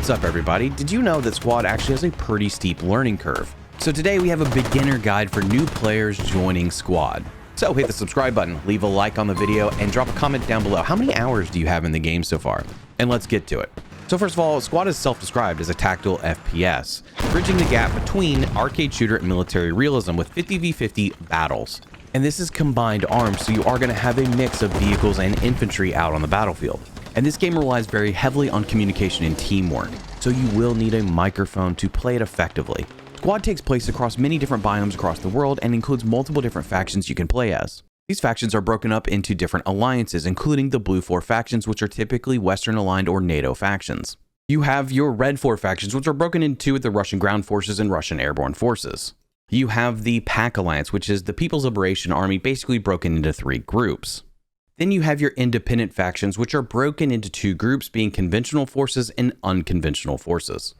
What's up everybody? Did you know that Squad actually has a pretty steep learning curve? So today we have a beginner guide for new players joining Squad. So hit the subscribe button, leave a like on the video, and drop a comment down below. How many hours do you have in the game so far? And let's get to it. So first of all, Squad is self-described as a tactical FPS, bridging the gap between arcade shooter and military realism with 50v50 battles. And this is combined arms, so you are going to have a mix of vehicles and infantry out on the battlefield. And this game relies very heavily on communication and teamwork, so you will need a microphone to play it effectively. Squad takes place across many different biomes across the world and includes multiple different factions you can play as. These factions are broken up into different alliances, including the Blue 4 factions, which are typically Western aligned or NATO factions. You have your Red 4 factions, which are broken into with the Russian ground forces and Russian airborne forces. You have the PAC Alliance, which is the People's Liberation Army, basically broken into 3 groups. Then you have your independent factions, which are broken into 2 groups, being conventional forces and unconventional forces.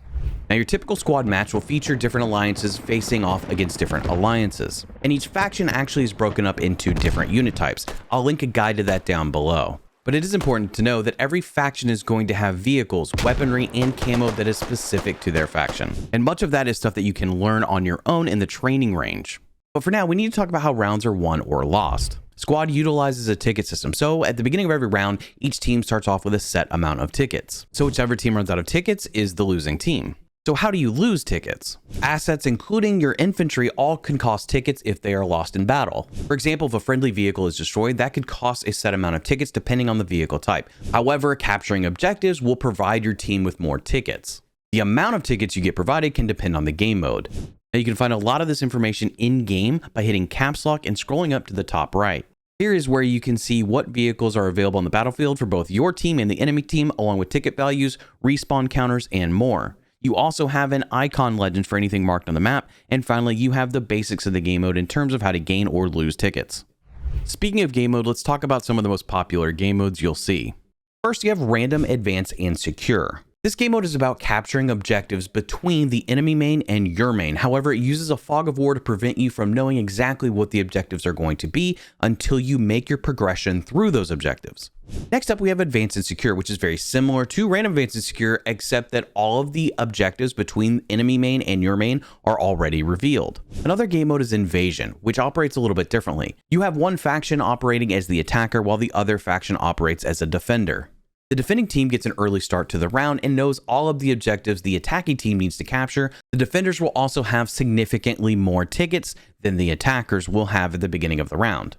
Now, your typical squad match will feature different alliances facing off against different alliances, and each faction actually is broken up into different unit types. I'll link a guide to that down below. But it is important to know that every faction is going to have vehicles, weaponry, and camo that is specific to their faction. And much of that is stuff that you can learn on your own in the training range. But for now, we need to talk about how rounds are won or lost. Squad utilizes a ticket system, so at the beginning of every round, each team starts off with a set amount of tickets. So whichever team runs out of tickets is the losing team. So how do you lose tickets? Assets, including your infantry, all can cost tickets if they are lost in battle. For example, if a friendly vehicle is destroyed, that could cost a set amount of tickets depending on the vehicle type. However, capturing objectives will provide your team with more tickets. The amount of tickets you get provided can depend on the game mode. Now, you can find a lot of this information in-game by hitting caps lock and scrolling up to the top right. Here is where you can see what vehicles are available on the battlefield for both your team and the enemy team, along with ticket values, respawn counters, and more. You also have an icon legend for anything marked on the map, and finally you have the basics of the game mode in terms of how to gain or lose tickets. Speaking of game mode, let's talk about some of the most popular game modes you'll see. First, you have Random, Advanced, and Secure. This game mode is about capturing objectives between the enemy main and your main. However, it uses a fog of war to prevent you from knowing exactly what the objectives are going to be until you make your progression through those objectives. Next up, we have Advanced and Secure, which is very similar to Random, Advanced, and Secure, except that all of the objectives between enemy main and your main are already revealed. Another game mode is Invasion, which operates a little bit differently. You have one faction operating as the attacker while the other faction operates as a defender. The defending team gets an early start to the round and knows all of the objectives the attacking team needs to capture. The defenders will also have significantly more tickets than the attackers will have at the beginning of the round.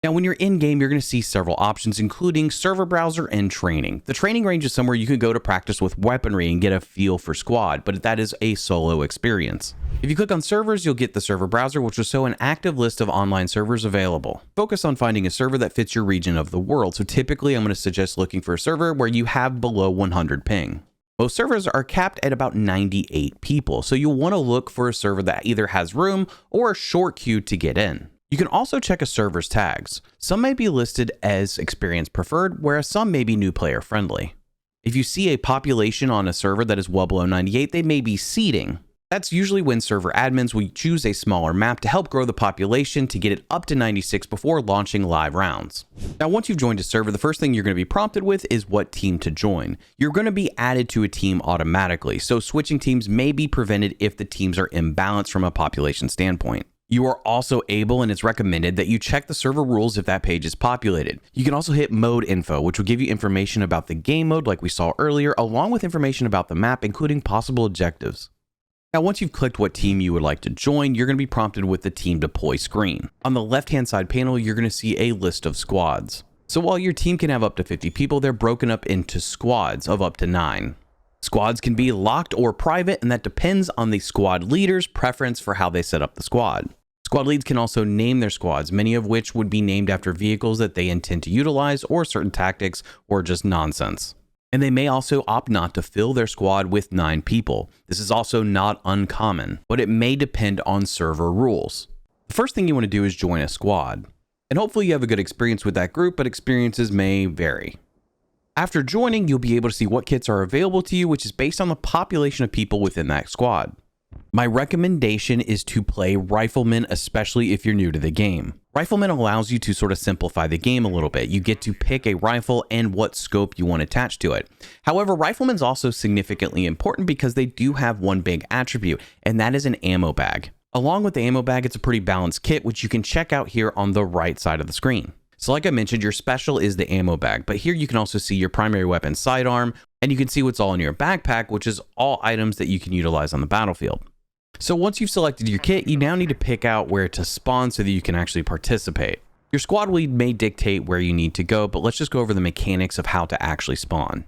Now, when you're in game, you're going to see several options, including server browser and training. The training range is somewhere you can go to practice with weaponry and get a feel for Squad, but that is a solo experience. If you click on servers, you'll get the server browser, which will show an active list of online servers available. Focus on finding a server that fits your region of the world. So typically I'm going to suggest looking for a server where you have below 100 ping. Most servers are capped at about 98 people. So you'll want to look for a server that either has room or a short queue to get in. You can also check a server's tags. Some may be listed as experience preferred, whereas some may be new player friendly. If you see a population on a server that is well below 98, they may be seeding. That's usually when server admins will choose a smaller map to help grow the population to get it up to 96 before launching live rounds. Now, once you've joined a server, the first thing you're going to be prompted with is what team to join. You're going to be added to a team automatically, so switching teams may be prevented if the teams are imbalanced from a population standpoint. You are also able, and it's recommended, that you check the server rules if that page is populated. You can also hit mode info, which will give you information about the game mode like we saw earlier, along with information about the map, including possible objectives. Now, once you've clicked what team you would like to join, you're going to be prompted with the team deploy screen. On the left-hand side panel, you're going to see a list of squads. So while your team can have up to 50 people, they're broken up into squads of up to 9. Squads can be locked or private, and that depends on the squad leader's preference for how they set up the squad. Squad leads can also name their squads, many of which would be named after vehicles that they intend to utilize or certain tactics or just nonsense. And they may also opt not to fill their squad with 9 people. This is also not uncommon, but it may depend on server rules. The first thing you want to do is join a squad. And hopefully you have a good experience with that group, but experiences may vary. After joining, you'll be able to see what kits are available to you, which is based on the population of people within that squad. My recommendation is to play Rifleman, especially if you're new to the game. Rifleman allows you to sort of simplify the game a little bit. You get to pick a rifle and what scope you want attached to it. However, Rifleman's also significantly important because they do have one big attribute, and that is an ammo bag. Along with the ammo bag, it's a pretty balanced kit, which you can check out here on the right side of the screen. So like I mentioned, your special is the ammo bag, but here you can also see your primary weapon sidearm, and you can see what's all in your backpack, which is all items that you can utilize on the battlefield. So once you've selected your kit, you now need to pick out where to spawn so that you can actually participate. Your squad lead may dictate where you need to go, but let's just go over the mechanics of how to actually spawn.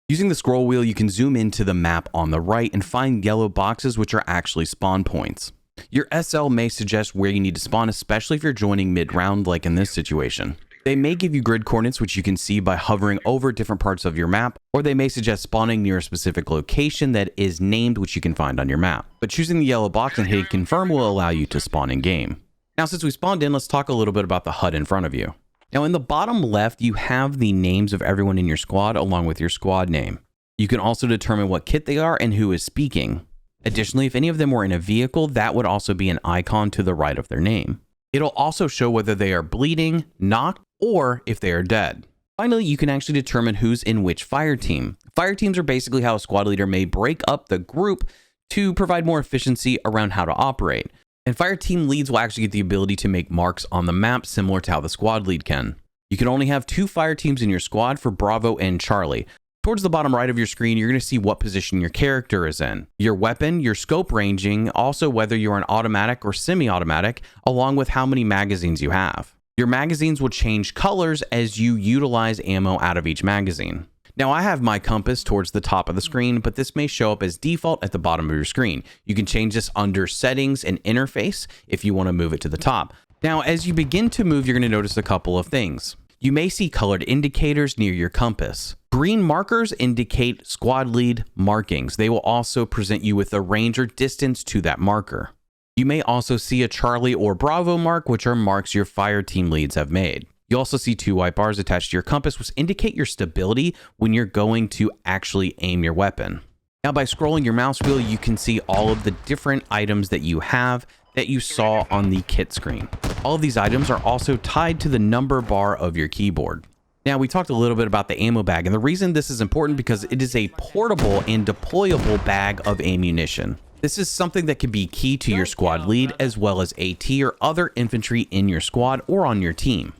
Using the scroll wheel, you can zoom into the map on the right and find yellow boxes, which are actually spawn points. Your SL may suggest where you need to spawn, especially if you're joining mid-round like in this situation. They may give you grid coordinates, which you can see by hovering over different parts of your map, or they may suggest spawning near a specific location that is named, which you can find on your map. But choosing the yellow box and hitting confirm will allow you to spawn in game. Now, since we spawned in, let's talk a little bit about the HUD in front of you. Now, in the bottom left, you have the names of everyone in your squad along with your squad name. You can also determine what kit they are and who is speaking. Additionally, if any of them were in a vehicle, that would also be an icon to the right of their name. It'll also show whether they are bleeding, knocked, or if they are dead. Finally, you can actually determine who's in which fire team. Fire teams are basically how a squad leader may break up the group to provide more efficiency around how to operate. And fire team leads will actually get the ability to make marks on the map similar to how the squad lead can. You can only have 2 fire teams in your squad for Bravo and Charlie. Towards the bottom right of your screen, you're going to see what position your character is in, your weapon, your scope ranging, also whether you're an automatic or semi-automatic, along with how many magazines you have. Your magazines will change colors as you utilize ammo out of each magazine. Now, I have my compass towards the top of the screen, but this may show up as default at the bottom of your screen. You can change this under settings and interface if you want to move it to the top. Now, as you begin to move, you're going to notice a couple of things. You may see colored indicators near your compass. Green markers indicate squad lead markings. They will also present you with a range or distance to that marker. You may also see a Charlie or Bravo mark, which are marks your fire team leads have made. You also see 2 white bars attached to your compass, which indicate your stability when you're going to actually aim your weapon. Now, by scrolling your mouse wheel, you can see all of the different items that you have that you saw on the kit screen. All of these items are also tied to the number bar of your keyboard. Now, we talked a little bit about the ammo bag, and the reason this is important because it is a portable and deployable bag of ammunition. This is something that can be key to your squad lead as well as AT or other infantry in your squad or on your team.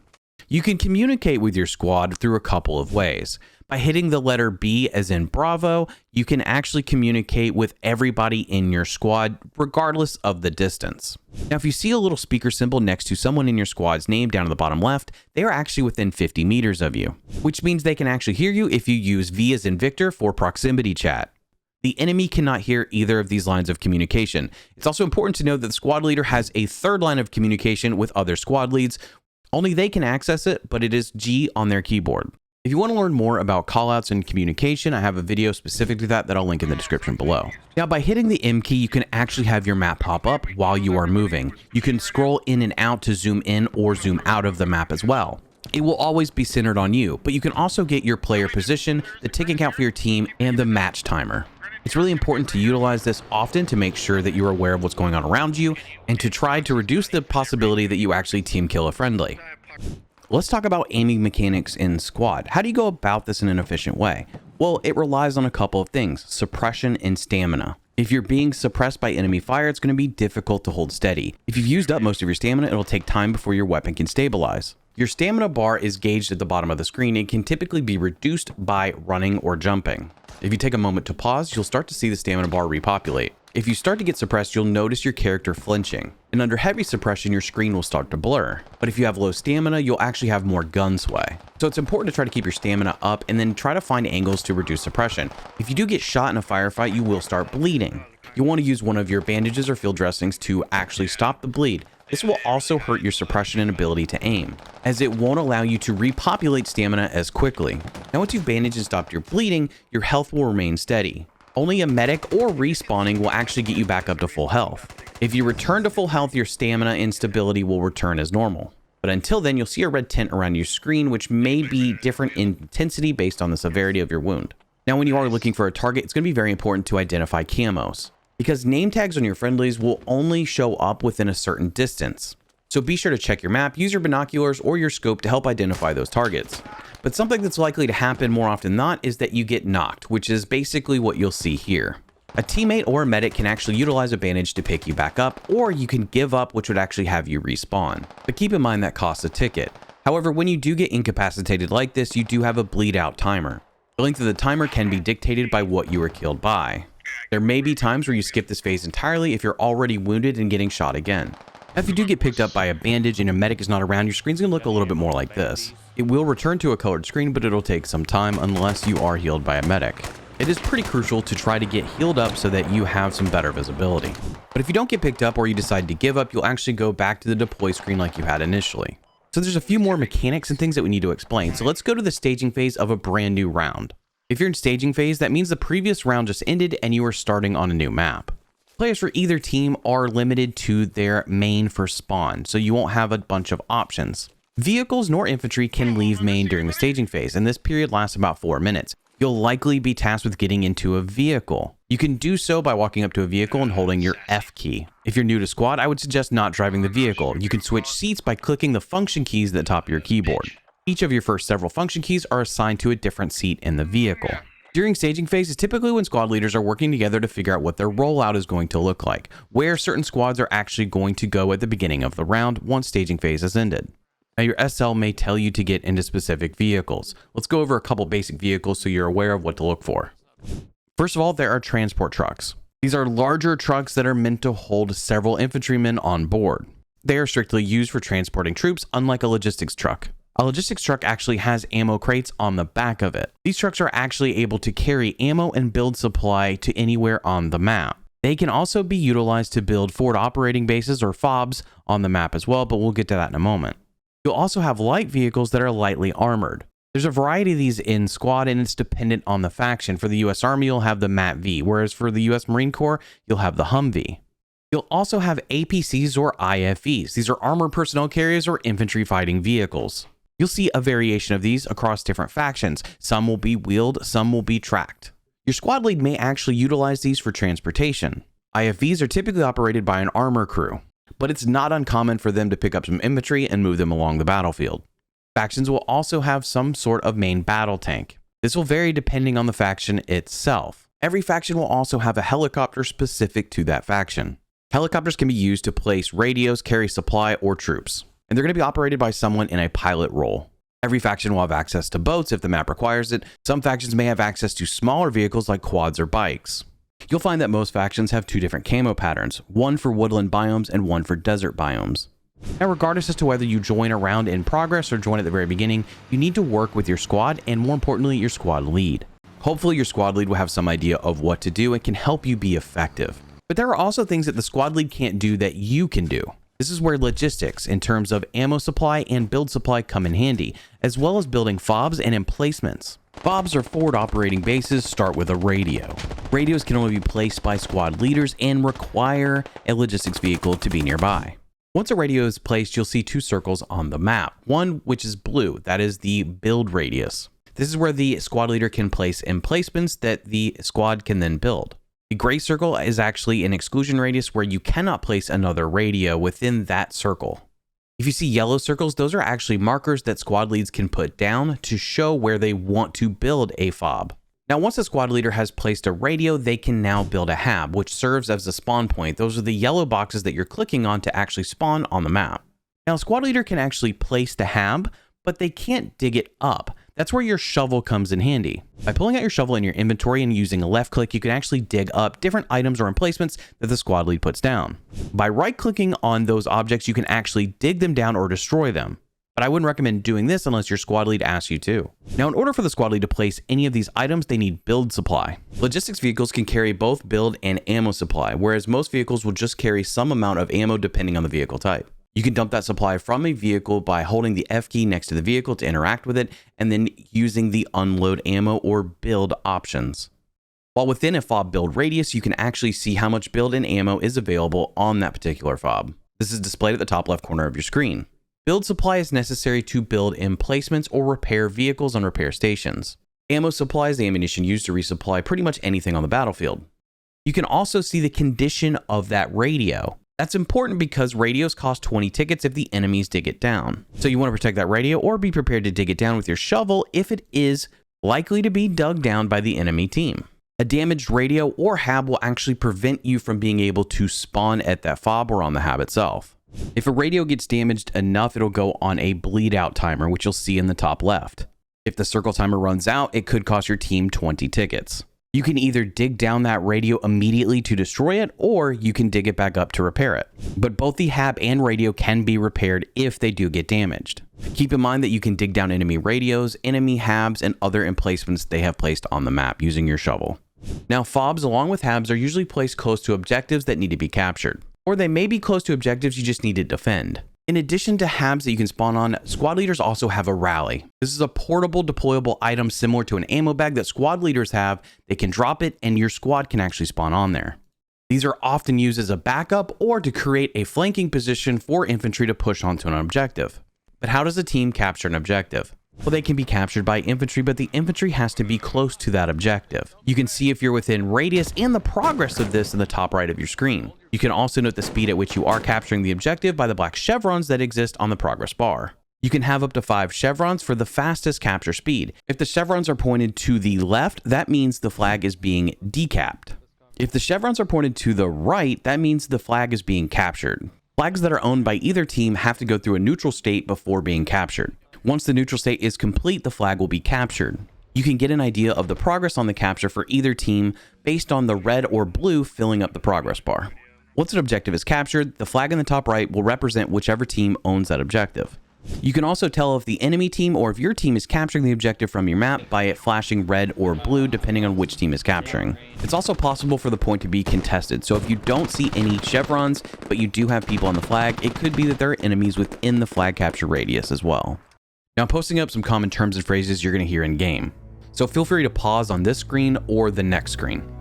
You can communicate with your squad through a couple of ways. By hitting the letter B as in Bravo, you can actually communicate with everybody in your squad regardless of the distance. Now, if you see a little speaker symbol next to someone in your squad's name down in the bottom left, they are actually within 50 meters of you, which means they can actually hear you if you use V as in Victor for proximity chat. The enemy cannot hear either of these lines of communication. It's also important to know that the squad leader has a third line of communication with other squad leads. Only they can access it, but it is G on their keyboard. If you want to learn more about callouts and communication, I have a video specific to that I'll link in the description below. Now, by hitting the M key, you can actually have your map pop up while you are moving. You can scroll in and out to zoom in or zoom out of the map as well. It will always be centered on you, but you can also get your player position, the tick count for your team, and the match timer. It's really important to utilize this often to make sure that you're aware of what's going on around you and to try to reduce the possibility that you actually team kill a friendly. Let's talk about aiming mechanics in squad. How do you go about this in an efficient way? Well, it relies on a couple of things, suppression and stamina. If you're being suppressed by enemy fire, it's going to be difficult to hold steady. If you've used up most of your stamina, it'll take time before your weapon can stabilize. Your stamina bar is gauged at the bottom of the screen and can typically be reduced by running or jumping. If you take a moment to pause, you'll start to see the stamina bar repopulate. If you start to get suppressed, you'll notice your character flinching. And under heavy suppression, your screen will start to blur. But if you have low stamina, you'll actually have more gun sway. So it's important to try to keep your stamina up and then try to find angles to reduce suppression. If you do get shot in a firefight, you will start bleeding. You'll want to use one of your bandages or field dressings to actually stop the bleed. This will also hurt your suppression and ability to aim, as it won't allow you to repopulate stamina as quickly. Now, once you've bandaged and stopped your bleeding, your health will remain steady. Only a medic or respawning will actually get you back up to full health. If you return to full health, your stamina and stability will return as normal. But until then, you'll see a red tint around your screen, which may be different in intensity based on the severity of your wound. Now, when you are looking for a target, it's going to be very important to identify camos. because name tags on your friendlies will only show up within a certain distance. So be sure to check your map, use your binoculars or your scope to help identify those targets. But something that's likely to happen more often than not is that you get knocked, which is basically what you'll see here. A teammate or a medic can actually utilize a bandage to pick you back up, or you can give up, which would actually have you respawn. But keep in mind that costs a ticket. However, when you do get incapacitated like this, you do have a bleed out timer. The length of the timer can be dictated by what you were killed by. There may be times where you skip this phase entirely if you're already wounded and getting shot again. Now, if you do get picked up by a bandage and a medic is not around, your screen's gonna look a little bit more like this. It will return to a colored screen, but it'll take some time unless you are healed by a medic. It is pretty crucial to try to get healed up so that you have some better visibility. But if you don't get picked up or you decide to give up, you'll actually go back to the deploy screen like you had initially. So there's a few more mechanics and things that we need to explain. So let's go to the staging phase of a brand new round. If you're in staging phase, that means the previous round just ended and you are starting on a new map. Players for either team are limited to their main for spawn, so you won't have a bunch of options. Vehicles nor infantry can leave main during the staging phase, and this period lasts about 4 minutes. You'll likely be tasked with getting into a vehicle. You can do so by walking up to a vehicle and holding your F key. If you're new to squad, I would suggest not driving the vehicle. You can switch seats by clicking the function keys at the top of your keyboard. Each of your first several function keys are assigned to a different seat in the vehicle. During staging phase is typically when squad leaders are working together to figure out what their rollout is going to look like, where certain squads are actually going to go at the beginning of the round once staging phase has ended. Now, your SL may tell you to get into specific vehicles. Let's go over a couple basic vehicles so you're aware of what to look for. First of all, there are transport trucks. These are larger trucks that are meant to hold several infantrymen on board. They are strictly used for transporting troops, unlike a logistics truck. A logistics truck actually has ammo crates on the back of it. These trucks are actually able to carry ammo and build supply to anywhere on the map. They can also be utilized to build forward operating bases or FOBs on the map as well, but we'll get to that in a moment. You'll also have light vehicles that are lightly armored. There's a variety of these in squad and it's dependent on the faction. For the US Army, you'll have the MAT-V, whereas for the US Marine Corps, you'll have the Humvee. You'll also have APCs or IFVs. These are armored personnel carriers or infantry fighting vehicles. You'll see a variation of these across different factions. Some will be wheeled, some will be tracked. Your squad lead may actually utilize these for transportation. IFVs are typically operated by an armor crew, but it's not uncommon for them to pick up some infantry and move them along the battlefield. Factions will also have some sort of main battle tank. This will vary depending on the faction itself. Every faction will also have a helicopter specific to that faction. Helicopters can be used to place radios, carry supply, or troops, and they're going to be operated by someone in a pilot role. Every faction will have access to boats if the map requires it. Some factions may have access to smaller vehicles like quads or bikes. You'll find that most factions have two different camo patterns, one for woodland biomes and one for desert biomes. Now, regardless as to whether you join a round in progress or join at the very beginning, you need to work with your squad and, more importantly, your squad lead. Hopefully, your squad lead will have some idea of what to do and can help you be effective. But there are also things that the squad lead can't do that you can do. This is where logistics in terms of ammo supply and build supply come in handy, as well as building FOBs and emplacements. FOBs or forward operating bases start with a radio. Radios can only be placed by squad leaders and require a logistics vehicle to be nearby. Once a radio is placed, you'll see two circles on the map. One which is blue, that is the build radius. This is where the squad leader can place emplacements that the squad can then build. The gray circle is actually an exclusion radius where you cannot place another radio within that circle. If you see yellow circles, those are actually markers that squad leads can put down to show where they want to build a FOB. Now, once a squad leader has placed a radio, they can now build a HAB, which serves as a spawn point. Those are the yellow boxes that you're clicking on to actually spawn on the map. Now, a squad leader can actually place the HAB, but they can't dig it up. That's where your shovel comes in handy. By pulling out your shovel in your inventory and using a left click, you can actually dig up different items or emplacements that the squad lead puts down. By right clicking on those objects, you can actually dig them down or destroy them. But I wouldn't recommend doing this unless your squad lead asks you to. Now, in order for the squad lead to place any of these items, they need build supply. Logistics vehicles can carry both build and ammo supply, whereas most vehicles will just carry some amount of ammo depending on the vehicle type. You can dump that supply from a vehicle by holding the F key next to the vehicle to interact with it, and then using the unload ammo or build options. While within a FOB build radius, you can actually see how much build and ammo is available on that particular FOB. This is displayed at the top left corner of your screen. Build supply is necessary to build emplacements or repair vehicles on repair stations. Ammo supply is the ammunition used to resupply pretty much anything on the battlefield. You can also see the condition of that radio. That's important because radios cost 20 tickets if the enemies dig it down. So you want to protect that radio or be prepared to dig it down with your shovel if it is likely to be dug down by the enemy team. A damaged radio or hab will actually prevent you from being able to spawn at that fob or on the hab itself. If a radio gets damaged enough, it'll go on a bleed out timer, which you'll see in the top left. If the circle timer runs out, it could cost your team 20 tickets. You can either dig down that radio immediately to destroy it, or you can dig it back up to repair it. But both the hab and radio can be repaired if they do get damaged. Keep in mind that you can dig down enemy radios, enemy habs, and other emplacements they have placed on the map using your shovel. Now, fobs along with habs are usually placed close to objectives that need to be captured, or they may be close to objectives you just need to defend. In addition to habs that you can spawn on, squad leaders also have a rally. This is a portable deployable item similar to an ammo bag that squad leaders have. They can drop it and your squad can actually spawn on there. These are often used as a backup or to create a flanking position for infantry to push onto an objective. But how does a team capture an objective? Well, they can be captured by infantry, but the infantry has to be close to that objective. You can see if you're within radius and the progress of this in the top right of your screen. You can also note the speed at which you are capturing the objective by the black chevrons that exist on the progress bar. You can have up to 5 chevrons for the fastest capture speed. If the chevrons are pointed to the left, that means the flag is being decapped. If the chevrons are pointed to the right, that means the flag is being captured. Flags that are owned by either team have to go through a neutral state before being captured. Once the neutral state is complete, the flag will be captured. You can get an idea of the progress on the capture for either team based on the red or blue filling up the progress bar. Once an objective is captured, the flag in the top right will represent whichever team owns that objective. You can also tell if the enemy team or if your team is capturing the objective from your map by it flashing red or blue depending on which team is capturing. It's also possible for the point to be contested, so if you don't see any chevrons but you do have people on the flag, it could be that there are enemies within the flag capture radius as well. Now I'm posting up some common terms and phrases you're going to hear in game, so feel free to pause on this screen or the next screen.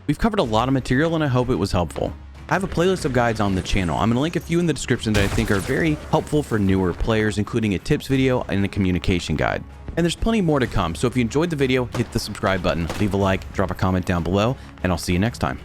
We've covered a lot of material and I hope it was helpful. I have a playlist of guides on the channel. I'm going to link a few in the description that I think are very helpful for newer players, including a tips video and a communication guide. And there's plenty more to come, so if you enjoyed the video, hit the subscribe button, leave a like, drop a comment down below, and I'll see you next time.